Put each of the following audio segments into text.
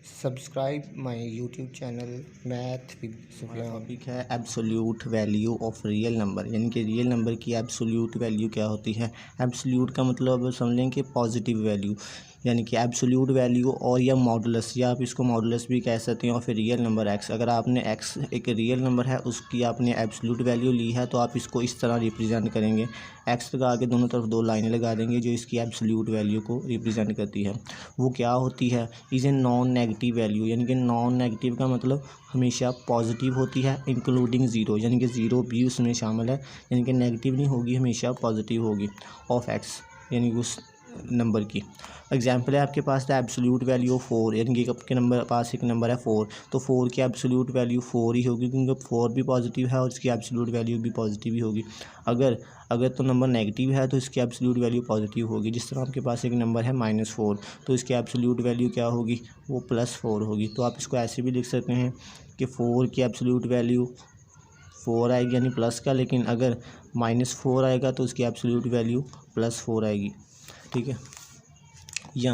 Subscribe my YouTube channel math with Sufiyan. Topic है absolute value of real number, यानी कि real number की absolute value क्या होती है। एब्सोल्यूट का मतलब समझ लें कि पॉजिटिव वैल्यू, यानी कि एब्सोल्यूट वैल्यू और या मॉडुलस, या आप इसको मॉडुलस भी कह सकते हैं। और फिर रियल नंबर एक्स, अगर आपने एक्स एक रियल नंबर है उसकी आपने एब्सोल्यूट वैल्यू ली है तो आप इसको इस तरह रिप्रेजेंट करेंगे। एक्स लगा के दोनों तरफ दो लाइनें लगा देंगे जो इसकी एब्सोल्यूट वैल्यू को रिप्रेजेंट करती है। वो क्या होती है, is a non negative value, यानी कि नॉन नेगेटिव का मतलब हमेशा पॉजिटिव होती है, इंक्लूडिंग ज़ीरो, यानी कि ज़ीरो भी उसमें शामिल है, यानी कि नेगेटिव नहीं होगी, हमेशा पॉजिटिव होगी ऑफ एक्स, यानी कि उस नंबर की। एग्जाम्पल है आपके पास द एब्सोल्यूट वैल्यू ऑफ 4, यानी कि आपके नंबर पास एक नंबर है 4, तो 4 की एब्सोल्यूट वैल्यू 4 ही होगी, क्योंकि 4 भी पॉजिटिव है और इसकी एब्सोल्यूट वैल्यू भी पॉजिटिव ही होगी। अगर तो नंबर नेगेटिव है तो इसकी एब्सोल्यूट वैल्यू पॉजिटिव होगी। जिस तरह आपके पास एक नंबर है -4, तो इसकी एब्सोल्यूट वैल्यू क्या होगी, वो +4 होगी। तो आप इसको ऐसे भी लिख सकते हैं कि 4 की एब्सोल्यूट वैल्यू 4 आएगी, यानी प्लस का, लेकिन अगर -4 आएगा तो उसकी एब्सोल्यूट वैल्यू +4 आएगी। ठीक है। या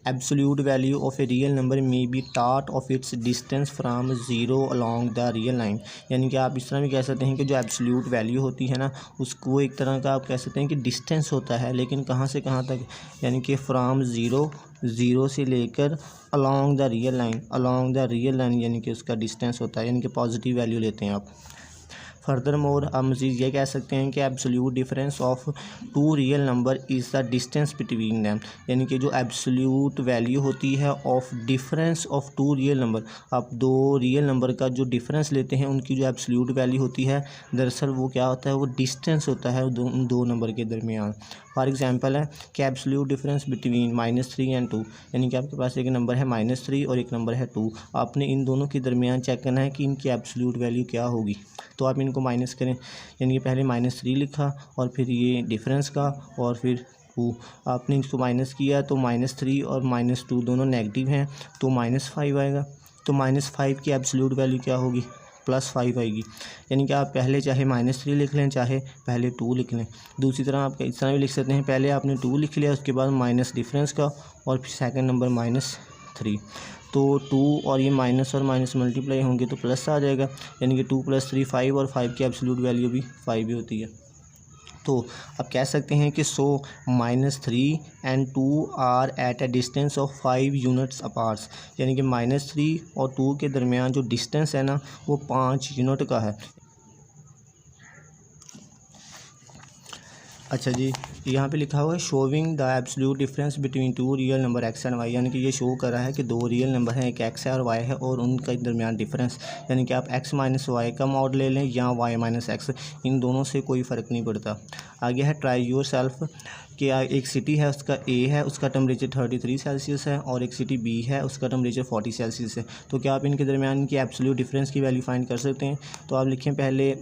absolute value of a real number may be taught of its distance from zero along the real line, यानी कि आप इस तरह भी कह सकते हैं कि जो एब्सोल्यूट वैल्यू होती है ना, उसको एक तरह का आप कह सकते हैं कि डिस्टेंस होता है, लेकिन कहाँ से कहाँ तक, यानी कि फ्राम ज़ीरो से लेकर अलॉन्ग द रियल लाइन, यानी कि उसका डिस्टेंस होता है, यानी कि पॉजिटिव वैल्यू लेते हैं आप। फर्दर मोर हम मज़ीद ये कह सकते हैं कि absolute difference of two real number is the distance between them, यानी कि जो एब्सोल्यूट वैल्यू होती है of difference of two real number, आप दो रियल नंबर का जो डिफरेंस लेते हैं उनकी जो एब्सोल्यूट वैल्यू होती है, दरअसल वो क्या होता है, वो डिस्टेंस होता है दो नंबर के दरमियान। फॉर एग्जांपल है कि एब्सोल्यूट डिफरेंस बिटवीन -3 एंड 2, यानी कि आपके पास एक नंबर है -3 और एक नंबर है 2, आपने इन दोनों के दरमियान चेक करना है कि इनकी एब्सोल्यूट वैल्यू क्या होगी। तो आप इनको माइनस करें, यानी कि पहले -3 लिखा और फिर ये डिफरेंस का और फिर 2, आपने इसको माइनस किया तो -3 और -2 दोनों नेगेटिव हैं, तो -5 आएगा। तो -5 की एब्सोल्यूट वैल्यू क्या होगी, +5 आएगी। यानी कि आप पहले चाहे -3 लिख लें, चाहे पहले 2 लिख लें। दूसरी तरह आप इस तरह भी लिख सकते हैं, पहले आपने 2 लिख लिया, उसके बाद माइनस डिफरेंस का और फिर सेकंड नंबर -3, तो 2 और ये माइनस और माइनस मल्टीप्लाई होंगे तो प्लस आ जाएगा, यानी कि 2 + 3 5, और 5 की एब्सोल्यूट वैल्यू भी 5 ही होती है। तो आप कह सकते हैं कि -3 and 2 are at a distance of 5 units apart, यानी कि -3 और 2 के दरमियान जो डिस्टेंस है ना, वो 5 यूनिट का है। अच्छा जी, यहाँ पे लिखा हुआ है showing the absolute difference between two real number X and Y, यानी कि ये शो कर रहा है कि दो रियल नंबर हैं, एक एक्स है और वाई है, और उनके दरमियान डिफरेंस, यानी कि आप एक्स माइनस वाई का मॉड ले लें या वाई माइनस एक्स, इन दोनों से कोई फ़र्क नहीं पड़ता। आगे है ट्राई योर सेल्फ, कि एक सिटी है, उसका ए है, उसका टेम्परेचर 33 सेल्सियस है, और एक सिटी बी है, उसका टेम्परेचर 40 सेल्सियस है। तो क्या आप इनके दरमियान की एब्सोल्यूट डिफरेंस की वैल्यू फाइंड कर सकते हैं। तो आप लिखें पहले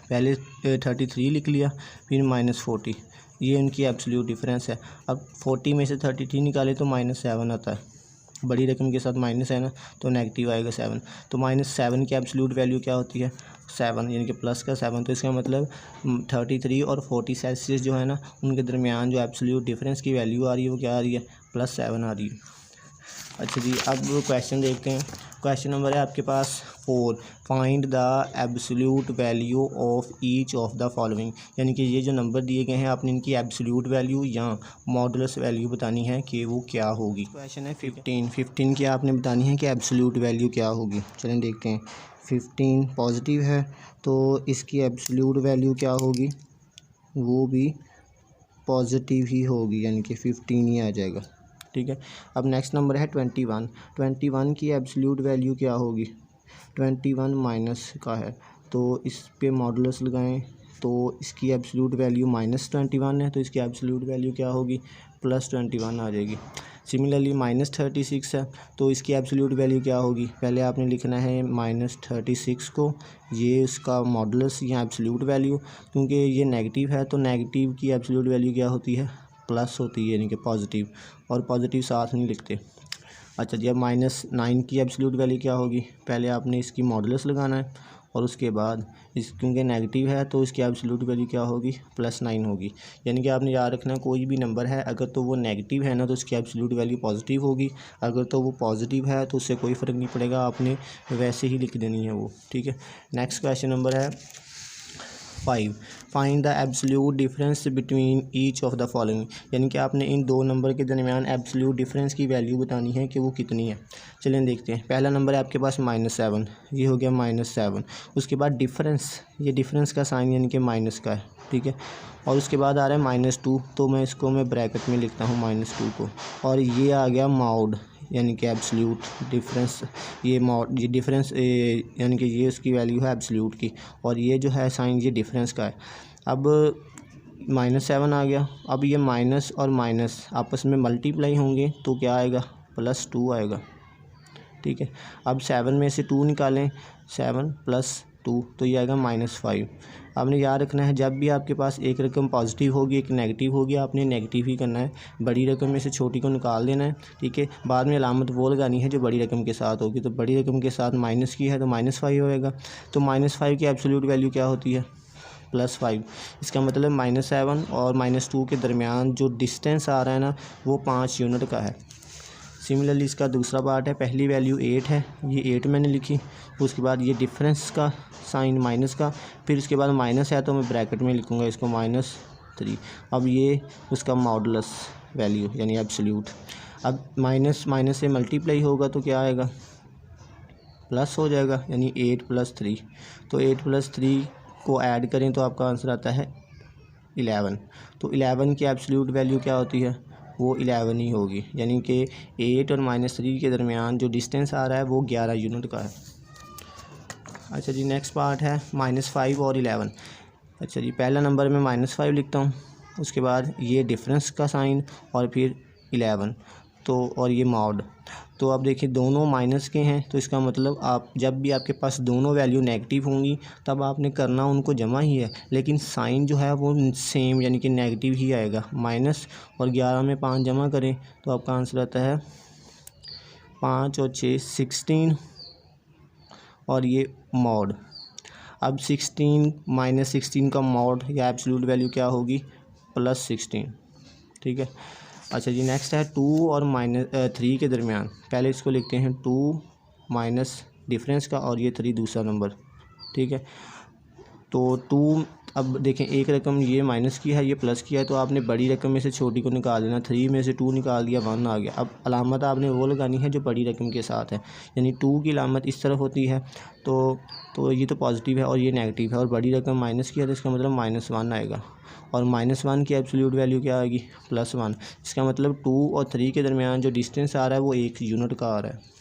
33 लिख लिया, फिर -40, ये उनकी एब्सोल्यूट डिफरेंस है। अब 40 में से 33 निकाले तो -7 आता है, बड़ी रकम के साथ माइनस है ना, तो नेगेटिव आएगा 7। तो -7 की एब्सोल्यूट वैल्यू क्या होती है, 7, यानी कि प्लस का 7। तो इसका मतलब 33 और 40 सेल्सियस जो है ना, उनके दरमियान जो एब्सोल्यूट डिफरेंस की वैल्यू आ रही है वो क्या आ रही है, +7 आ रही है। अच्छा जी, अब क्वेश्चन देखते हैं। क्वेश्चन नंबर है आपके पास 4, find the absolute value of each of the following, यानी कि ये जो नंबर दिए गए हैं आपने इनकी एब्सोल्यूट वैल्यू या मॉडुलस वैल्यू बतानी है कि वो क्या होगी। क्वेश्चन है 15 की आपने बतानी है कि एब्सोल्यूट वैल्यू क्या होगी। चलें देखते हैं। 15 पॉजिटिव है तो इसकी एब्सोल्यूट वैल्यू क्या होगी, वो भी पॉजिटिव ही होगी, यानी कि 15 ही आ जाएगा। ठीक है। अब नेक्स्ट नंबर है 21 की एब्सोल्यूट वैल्यू क्या होगी, 21 माइनस का है, तो इस पे मॉडुलस लगाएं, तो इसकी एब्सोल्यूट वैल्यू -21 है, तो इसकी एब्सोल्यूट वैल्यू क्या होगी, +21 आ जाएगी। सिमिलरली -36 है, तो इसकी एब्सोल्यूट वैल्यू क्या होगी, पहले आपने लिखना है -36 को, ये इसका मॉडुलस या एब्सोल्यूट वैल्यू, क्योंकि ये नेगेटिव है तो नेगेटिव की एब्सोल्यूट वैल्यू क्या होती है, प्लस होती है, यानी कि पॉजिटिव, और पॉजिटिव साथ नहीं लिखते। अच्छा जी, अब -9 की एब्सोल्यूट वैल्यू क्या होगी, पहले आपने इसकी मॉडुलस लगाना है और उसके बाद इस क्योंकि नेगेटिव है तो इसकी एब्सोल्यूट वैल्यू क्या होगी, +9 होगी। यानी कि आपने याद रखना कोई भी नंबर है अगर तो वो नेगेटिव है ना तो उसकी एब्सोल्यूट वैल्यू पॉजिटिव होगी, अगर तो वो पॉजिटिव है तो उससे कोई फ़र्क नहीं पड़ेगा, आपने वैसे ही लिख देनी है वो, ठीक है। नेक्स्ट क्वेश्चन नंबर है 5, find the absolute difference between each of the following. यानी कि आपने इन दो नंबर के दरमियान एब्सोल्यूट डिफरेंस की वैल्यू बतानी है कि वो कितनी है। चलिए देखते हैं। पहला नंबर है आपके पास -7, ये हो गया -7। उसके बाद डिफरेंस, ये डिफरेंस का साइन यानी कि माइनस का है, ठीक है। और उसके बाद आ रहा है -2, तो मैं इसको ब्रैकेट में लिखता हूँ -2 को। और ये आ गया मॉड यानी कि एब्सोल्यूट डिफरेंस, ये मॉड ये डिफरेंस यानी कि ये उसकी वैल्यू है एब्सोल्यूट की, और ये जो है साइन ये डिफरेंस का है। अब -7 आ गया। अब ये माइनस और माइनस आपस में मल्टीप्लाई होंगे तो क्या आएगा, +2 आएगा, ठीक है। अब 7 में से 2 निकालें, 7 + 2 तो ये आएगा -5। आपने याद रखना है जब भी आपके पास एक रकम पॉजिटिव होगी एक नेगेटिव होगी, आपने नेगेटिव ही करना है, बड़ी रकम में से छोटी को निकाल देना है, ठीक है। बाद में अलामत वो लगानी है जो बड़ी रकम के साथ होगी, तो बड़ी रकम के साथ माइनस की है तो -5 होएगा। तो -5 की एब्सोल्यूट वैल्यू क्या होती है, +5। इसका मतलब -7 और -2 के दरमियान जो डिस्टेंस आ रहा है ना वो 5 यूनिट का है। सिमिलरली इसका दूसरा पार्ट है, पहली वैल्यू 8 है, ये 8 मैंने लिखी, उसके बाद ये डिफरेंस का साइन माइनस का, फिर उसके बाद माइनस है तो मैं ब्रैकेट में लिखूँगा इसको -3। अब ये उसका मॉडुलस वैल्यू यानी एब्सोल्यूट। अब माइनस माइनस से मल्टीप्लाई होगा तो क्या आएगा, प्लस हो जाएगा, यानी 8 + 3। तो 8 + 3 को ऐड करें तो आपका आंसर आता है 11। तो 11 की एब्सोल्यूट वैल्यू क्या होती है, वो 11 ही होगी। यानी कि 8 और -3 के दरमियान जो डिस्टेंस आ रहा है वो 11 यूनिट का है। अच्छा जी, नेक्स्ट पार्ट है -5 और 11। अच्छा जी, पहला नंबर में -5 लिखता हूँ, उसके बाद ये डिफरेंस का साइन और फिर 11 तो और ये मॉड। तो अब देखिए दोनों माइनस के हैं, तो इसका मतलब आप जब भी आपके पास दोनों वैल्यू नेगेटिव होंगी तब आपने करना उनको जमा ही है, लेकिन साइन जो है वो सेम यानी कि नेगेटिव ही आएगा। माइनस और 11 में 5 जमा करें तो आपका आंसर आता है 5 और 6 16 और ये मॉड। अब 16 -16 का मॉड या एब्सोल्यूट वैल्यू क्या होगी, +16, ठीक है। अच्छा जी, नेक्स्ट है 2 और -3 के दरमियान। पहले इसको लिखते हैं 2 माइनस डिफरेंस का और ये 3 दूसरा नंबर, ठीक है। तो 2, अब देखें एक रकम ये माइनस की है ये प्लस की है, तो आपने बड़ी रकम में से छोटी को निकाल देना। 3 में से 2 निकाल दिया, 1 आ गया। अब अलामत आपने वो लगानी है जो बड़ी रकम के साथ है, यानी 2 की अलामत इस तरफ होती है, तो ये तो पॉजिटिव है और ये नेगेटिव है, और बड़ी रकम माइनस की है तो इसका मतलब -1 आएगा। और -1 की एब्सोल्यूट वैल्यू क्या आएगी, +1। इसका मतलब 2 और 3 के दरमियान जो डिस्टेंस आ रहा है वो 1 यूनिट का आ रहा है।